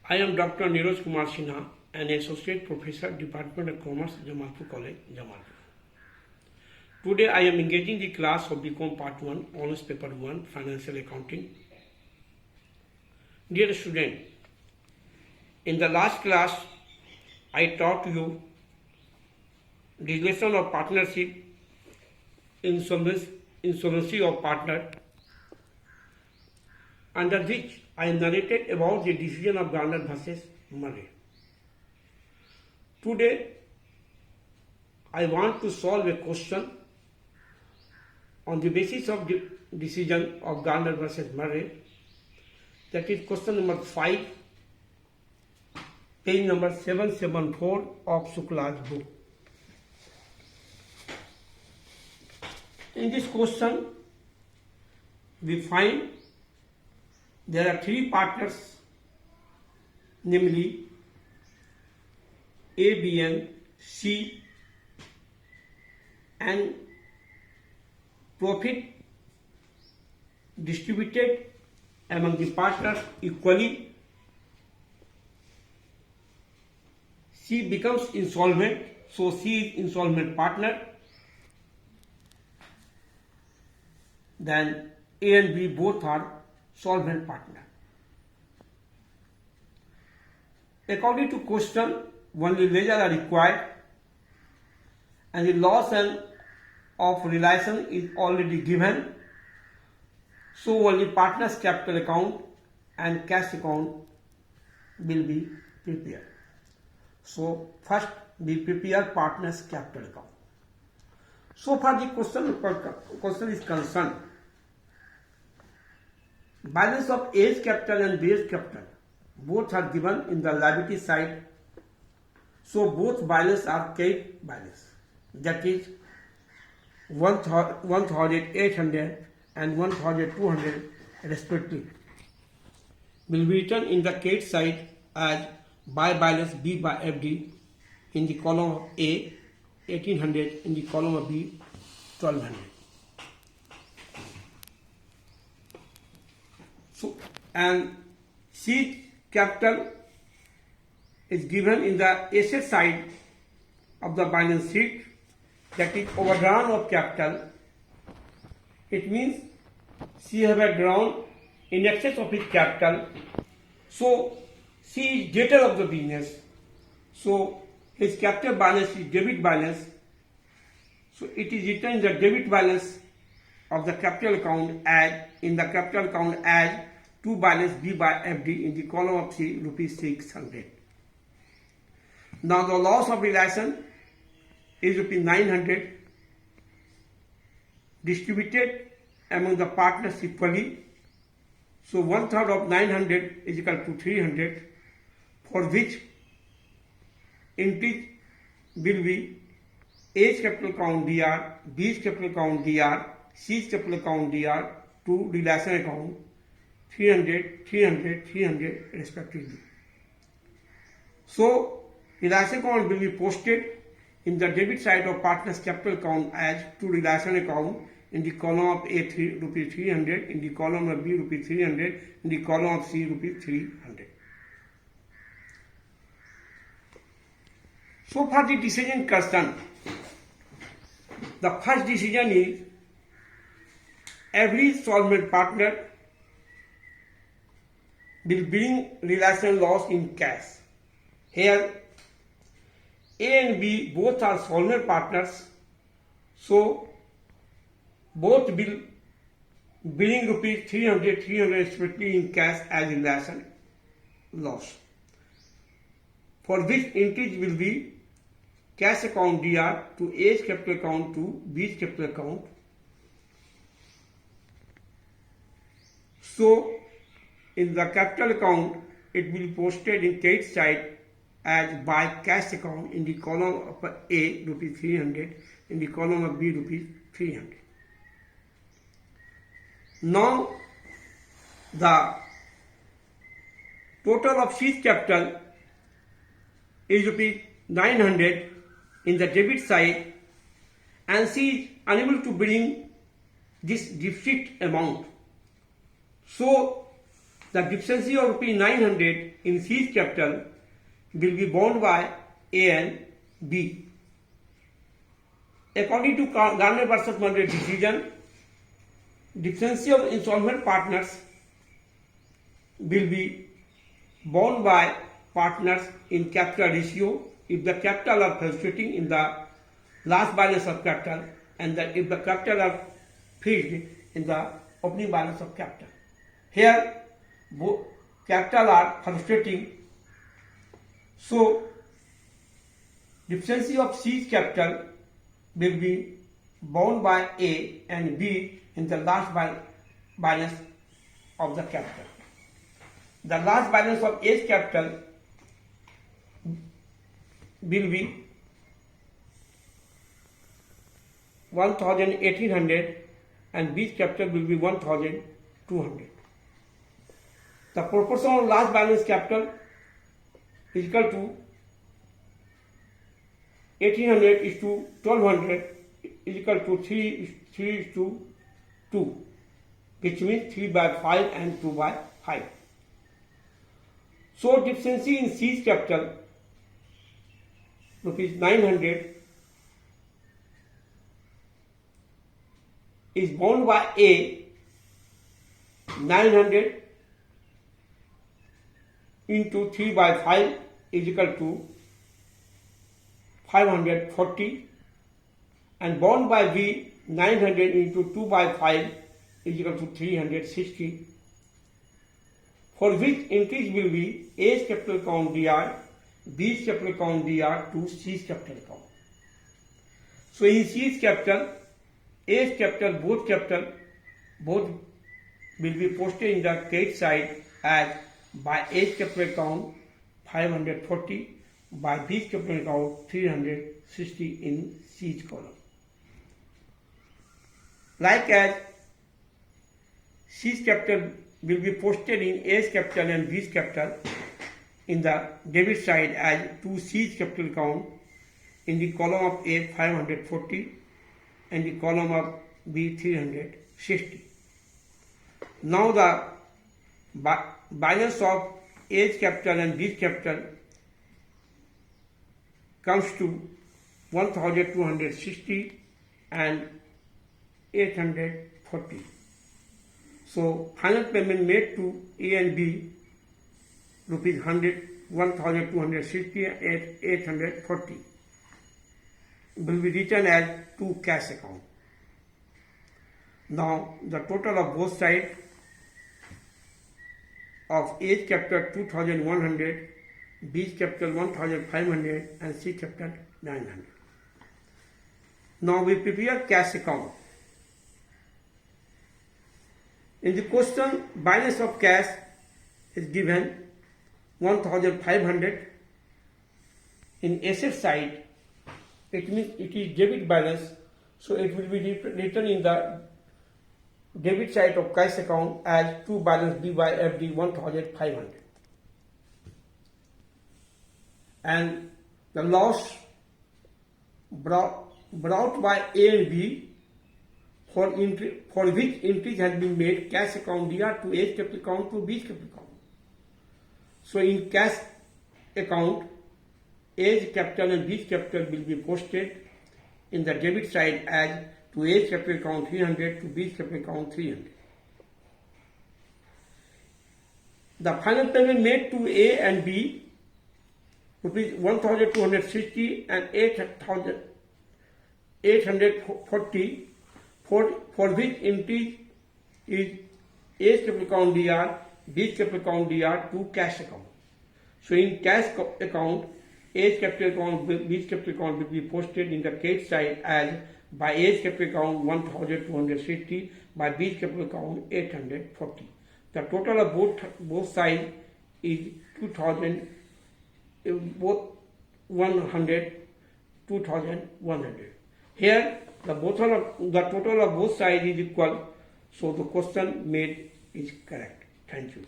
I am Dr. Neeraj Kumar Sinha, an Associate Professor, Department of Commerce, Jamalpur College, Jamalpur. Today I am engaging the class of BCom Part 1, Honors Paper 1, Financial Accounting. Dear student, in the last class I taught you the relation of partnership, insolvency of partner, under which I narrated about the decision of Garner versus Murray. Today, I want to solve a question on the basis of the decision of Garner versus Murray. That is question number 5, page number 774 of Shukla's book. In this question, we find there are 3 partners, namely A, B, and C, and profit distributed among the partners equally. C becomes insolvent, so C is insolvent partner. Then A and B both are solvent partner. According to question, only ledger are required and the loss and of relation is already given, so only partners capital account and cash account will be prepared. So first we prepare partners capital account. So far the question is concerned, balance of A's capital and B's capital both are given in the liability side, so both balance are credit balance, that is 1,800 and 1,200 respectively will be written in the credit side as by balance B by FD in the column of A 1800, in the column of B 1200. So, and C capital is given in the asset side of the balance sheet, that is overdrawn of capital. It means C have a drawn in excess of his capital, so C is debtor of the business, so his capital balance is debit balance, so it is written in the debit balance of the capital account as in the capital account as to balance B by FD in the column of C rupees 600. Now the loss of relation is rupees 900 distributed among the partners equally. So 1/3 of 900 is equal to 300, for which entries will be A's capital account DR, B's capital account DR, C's capital account DR to relation account 300, 300, 300 respectively. So relation account will be posted in the debit side of partners capital account as to relation account in the column of A rupees 300, in the column of B rupees 300, in the column of C rupees 300. So far the decision concerned, the first decision is every solvent partner will bring relation loss in cash. Here A and B both are solvent partners, so both will bring rupees 300, 300 respectively in cash as relation loss, for which entries will be cash account DR to A's capital account to B's capital account. So in the capital account it will be posted in credit side as by cash account in the column of A rupees 300, in the column of B rupees 300. Now the total of C's capital is rupees 900 in the debit side, and C is unable to bring this deficit amount, so the deficiency of rupees 900 in C's capital will be borne by A and B. According to Garner versus Monday decision, deficiency of insolvent partners will be borne by partners in capital ratio if the capital are fluctuating in the last balance of capital and if the capital are fixed in the opening balance of capital. Here, both capital are fluctuating, so deficiency of C's capital will be borne by A and B in the last balance of the capital. The last balance of A's capital will be 1800 and B's capital will be 1200. The proportion of last balance capital is equal to 1800 is to 1200 is equal to 3 is to 2, which means 3 by 5 and 2 by 5. So deficiency in C's capital rupees 900 is borne by A. 900 into 3 by 5 is equal to 540, and borne by B. 900 into 2 by 5 is equal to 360, for which entries will be A's capital account DR, B's capital account DR to C's capital account. So in C's capital, A's capital, both will be posted in the credit side as by A's capital account 540, by B's capital account 360 in C's column. Like as C's capital will be posted in A's capital and B's capital in the debit side as to C's capital account in the column of A 540 and the column of B 360. Now the balance of A's capital and B's capital comes to 1260 and 840. So final payment made to A and B rupees 1260 and 840 will be written as to cash account. Now the total of both sides of A's capital 2100, B's capital 1500 and C capital 900. Now we prepare cash account. In the question, balance of cash is given 1500. In asset side, it means it is debit balance, so it will be written in the debit side of cash account as to balance B by FD 1500. And the loss brought by A and B for which entries has been made cash account DR to A's capital account to B's capital account. So in cash account, A's capital and B's capital will be posted in the debit side as to A's capital account 300 to B's capital account 300. The final payment made to A and B rupees 1260 and 840 for which entry is A's capital account DR, B's capital account DR to cash account. So in cash account, A's capital account, B's capital account will be posted in the credit side as by A's capital account 1260, by B's capital account 840. The total of both sides is 2100. Here the total of both sides is equal, so the question made is correct. Thank you.